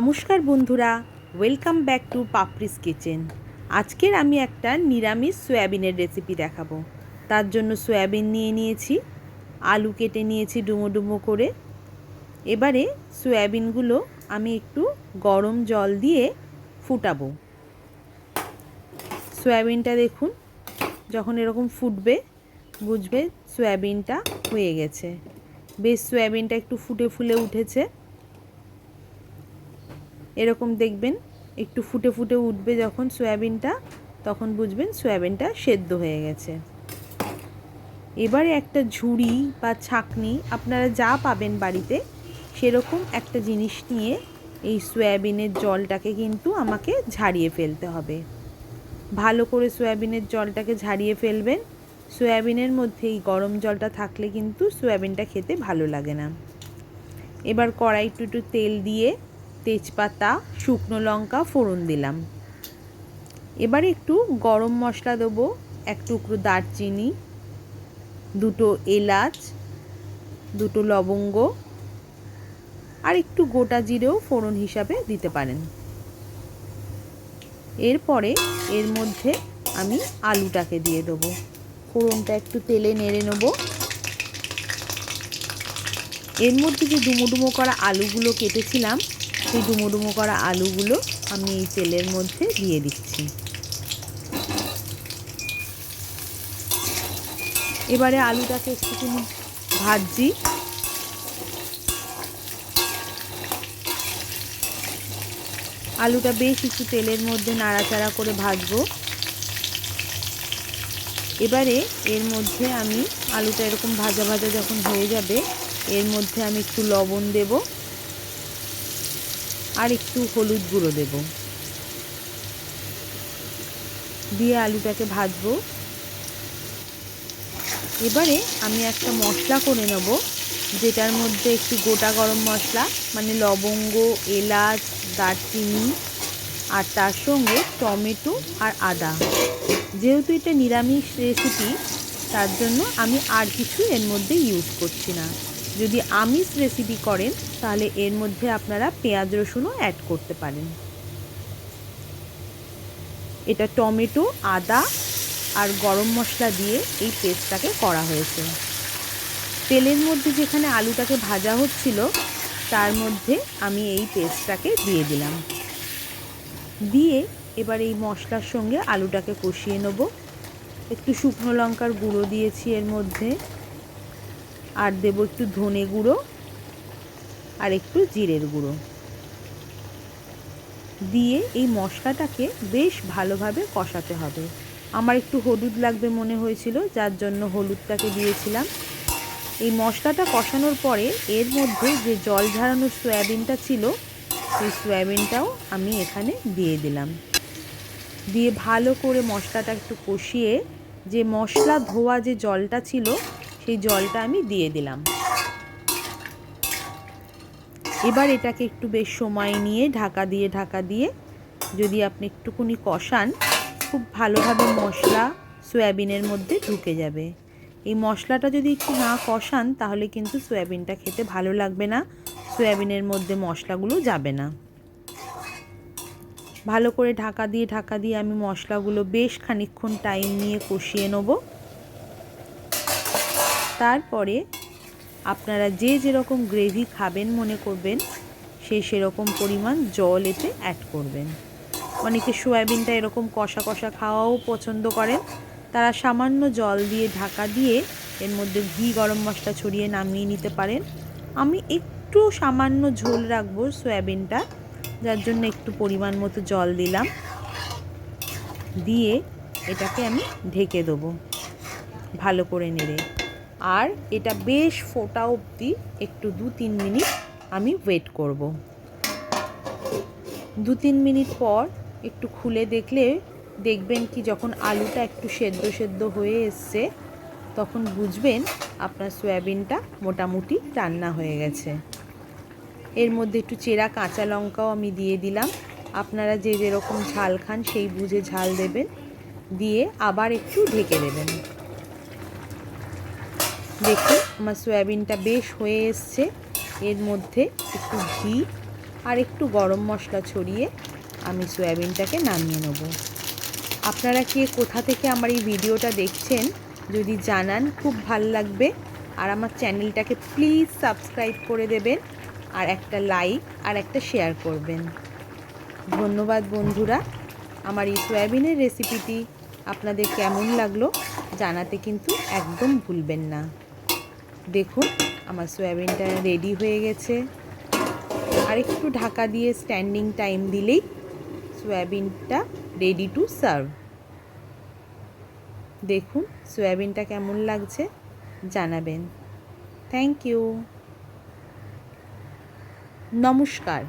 নমস্কার বন্ধুরা, welcome back to Papri's kitchen. আজকের আমি একটা নিরামিষ সয়াবিনের রেসিপি দেখাবো। তার জন্য সয়াবিন নিয়ে নিয়েছি, আলু কেটে নিয়েছি ডুমো ডুমো করে। এবারে সয়াবিনগুলো আমি একটু গরম জল দিয়ে ফুটাবো। সয়াবিনটা দেখুন, যখন এরকম ফুটবে বুঝবে সয়াবিনটা হয়ে গেছে। বেশ সয়াবিনটা একটু ফুটে ফুলে উঠেছে। এরকম দেখবেন একটু ফুটে ফুটে উঠবে যখন সয়াবিনটা, তখন বুঝবেন সয়াবিনটা সেদ্ধ হয়ে গেছে। এবারে একটা ঝুড়ি বা ছাঁকনি, আপনারা যা পাবেন বাড়িতে সেরকম একটা জিনিস নিয়ে এই সয়াবিনের জলটাকে কিন্তু আমাকে ঝারিয়ে ফেলতে হবে। ভালো করে সয়াবিনের জলটাকে ঝারিয়ে ফেলবেন। সয়াবিনের মধ্যে এই গরম জলটা থাকলে কিন্তু সয়াবিনটা খেতে ভালো লাগে না। এবার কড়াইতে একটু তেল দিয়ে তেজপাতা, শুকনো লঙ্কা ফোড়ন দিলাম। এবারে একটু গরম মশলা দেবো, এক টুকরো দারচিনি, দুটো এলাচ, দুটো লবঙ্গ আর একটু গোটা জিরেও ফোড়ন হিসাবে দিতে পারেন। এরপরে এর মধ্যে আমি আলুটাকে দিয়ে দেবো। ফোড়নটা একটু তেলে নেড়ে নেব। এর মধ্যে যে ডুমো ডুমো করা আলুগুলো কেটেছিলাম, সেই ডুমো ডুমো করা আলুগুলো আমি এই তেলের মধ্যে দিয়ে দিচ্ছি। এবারে আলুটাকে একটুখানি ভাজছি। আলুটা বেশ একটু তেলের মধ্যে নাড়াচাড়া করে ভাজবো। এবারে এর মধ্যে আমি আলুটা এরকম ভাজা ভাজা যখন হয়ে যাবে, এর মধ্যে আমি একটু লবণ দেব আর একটু হলুদ গুঁড়ো দেব, দিয়ে আলুটাকে ভাজবো। এবারে আমি একটা মশলা করে নেব, যেটার মধ্যে একটু গোটা গরম মশলা মানে লবঙ্গ, এলাচ, দারচিনি আর তার সঙ্গে টমেটো আর আদা। যেহেতু এটা নিরামিষ রেসিপি, তার জন্য আমি আর কিছু এর মধ্যে ইউজ করছি না। যদি আমিষ রেসিপি করেন তাহলে এর মধ্যে আপনারা পেঁয়াজ রসুনও অ্যাড করতে পারেন। এটা টমেটো, আদা আর গরম মশলা দিয়ে এই পেস্টটাকে করা হয়েছে। তেলের মধ্যে যেখানে আলুটাকে ভাজা হচ্ছিল, তার মধ্যে আমি এই পেস্টটাকে দিয়ে দিলাম। দিয়ে এবার এই মশলার সঙ্গে আলুটাকে কষিয়ে নেব। একটু শুকনো লঙ্কার গুঁড়ো দিয়েছি এর মধ্যে, আর দেব একটু ধনে গুঁড়ো আর একটু জিরের গুঁড়ো দিয়ে এই মশলাটাকে বেশ ভালোভাবে কষাতে হবে। আমার একটু হলুদ লাগবে মনে হয়েছিল, যার জন্য হলুদটাকে দিয়েছিলাম। এই মশলাটা কষানোর পরে এর মধ্যে যে জল ঝরানো সয়াবিনটা ছিল, সেই সয়াবিনটাও আমি এখানে দিয়ে দিলাম। দিয়ে ভালো করে মশলাটা একটু কষিয়ে যে মশলা ধোয়া যে জলটা ছিল, সেই জলটা আমি দিয়ে দিলাম। এবার এটাকে একটু বেশ সময় নিয়ে ঢাকা দিয়ে যদি আপনি একটুখানি কষান, খুব ভালোভাবে মশলা সয়াবিনের মধ্যে ঢুকে যাবে। এই মশলাটা যদি একটু না কষান তাহলে কিন্তু সয়াবিনটা খেতে ভালো লাগবে না, সয়াবিনের মধ্যে মশলাগুলো যাবে না। ভালো করে ঢাকা দিয়ে আমি মশলাগুলো বেশ খানিকক্ষণ টাইম নিয়ে কষিয়ে নেব। তারপরে আপনারা যে যেরকম গ্রেভি খাবেন মনে করবেন, সেরকম পরিমাণ জল এতে অ্যাড করবেন। অনেকে সয়াবিনটা এরকম কষা কষা খাওয়াও পছন্দ করেন, তারা সামান্য জল দিয়ে ঢাকা দিয়ে এর মধ্যে ঘি গরম মশলা ছড়িয়ে নামিয়ে নিতে পারেন। আমি একটু সামান্য ঝোল রাখবো সয়াবিনটা, যার জন্য একটু পরিমাণ মতো জল দিলাম। দিয়ে এটাকে আমি ঢেকে দেবো ভালো করে নেড়ে। আর এটা বেশ ফোটা অবধি একটু 2-3 মিনিট আমি ওয়েট করব। 2-3 মিনিট পর একটু খুলে দেখবেন কি যখন আলুটা একটু সেদ্ধ হয়ে এসছে, তখন বুঝবেন আপনার সয়াবিনটা মোটামুটি রান্না হয়ে গেছে। এর মধ্যে একটু চেরা কাঁচা লঙ্কাও আমি দিয়ে দিলাম। আপনারা যে যেরকম ঝাল খান সেই বুঝে ঝাল দেবেন। দিয়ে আবার একটু ঢেকে দেবেন। দেখুন আমার সয়াবিনটা বেশ হয়ে এসছে। এর মধ্যে একটু ঘি আর একটু গরম মশলা ছড়িয়ে আমি সয়াবিনটাকে নামিয়ে নেব। আপনারা কে কোথা থেকে আমার এই ভিডিওটা দেখছেন যদি জানান খুব ভালো লাগবে। আর আমার চ্যানেলটাকে প্লিজ সাবস্ক্রাইব করে দেবেন, আর একটা লাইক আর একটা শেয়ার করবেন। ধন্যবাদ বন্ধুরা। আমার এই সয়াবিনের রেসিপিটি আপনাদের কেমন লাগলো জানাতে কিন্তু একদম ভুলবেন না। দেখুন আমার সয়াবিনটা রেডি হয়ে গেছে। আর একটু ঢাকা দিয়ে স্ট্যান্ডিং টাইম দিলেই সয়াবিনটা রেডি টু সার্ভ। দেখুন সয়াবিনটা কেমন লাগছে জানাবেন। Thank you. নমস্কার।